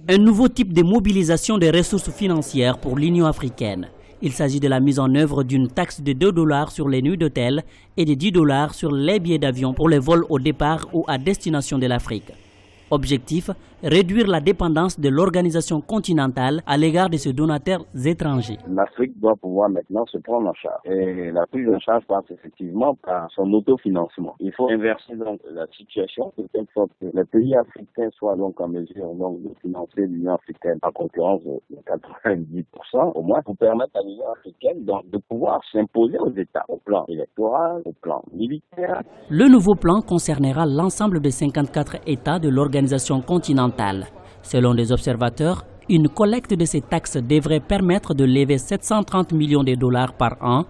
Un nouveau type de mobilisation des ressources financières pour l'Union africaine. Il s'agit de la mise en œuvre d'une taxe de 2 $ sur les nuits d'hôtel et de 10 $ sur les billets d'avion pour les vols au départ ou à destination de l'Afrique. Objectif, réduire la dépendance de l'organisation continentale à l'égard de ses donateurs étrangers. L'Afrique doit pouvoir maintenant se prendre en charge. Et la prise en charge passe effectivement par son autofinancement. Il faut inverser donc la situation de telle sorte que les pays africains soient donc en mesure de financer l'Union africaine en concurrence de 90% au moins pour permettre à l'Union africaine donc de pouvoir s'imposer aux États au plan électoral, au plan militaire. Le nouveau plan concernera l'ensemble des 54 États de l'organisation continentale. Selon des observateurs, une collecte de ces taxes devrait permettre de lever 730 millions de dollars par an.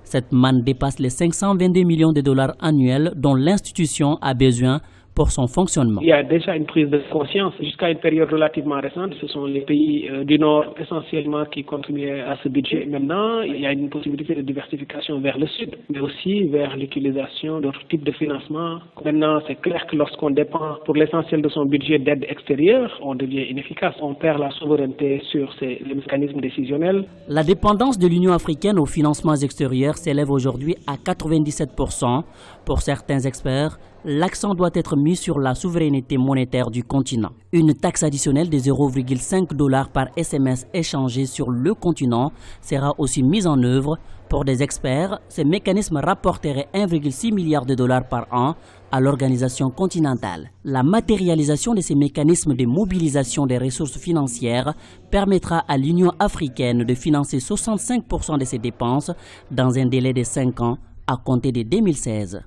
Cette manne dépasse les 522 millions de dollars annuels dont l'institution a besoin pour son fonctionnement. Il y a déjà une prise de conscience. Jusqu'à une période relativement récente, ce sont les pays du Nord essentiellement qui contribuaient à ce budget. Maintenant, il y a une possibilité de diversification vers le Sud, mais aussi vers l'utilisation d'autres types de financement. Maintenant, c'est clair que lorsqu'on dépend pour l'essentiel de son budget d'aide extérieure, on devient inefficace. On perd la souveraineté sur les mécanismes décisionnels. La dépendance de l'Union africaine aux financements extérieurs s'élève aujourd'hui à 97%. Pour certains experts, l'accent doit être mis sur la souveraineté monétaire du continent. Une taxe additionnelle de 0,5 $ par SMS échangé sur le continent sera aussi mise en œuvre. Pour des experts, ces mécanismes rapporteraient 1,6 milliard de dollars par an à l'organisation continentale. La matérialisation de ces mécanismes de mobilisation des ressources financières permettra à l'Union africaine de financer 65% de ses dépenses dans un délai de 5 ans à compter de 2016.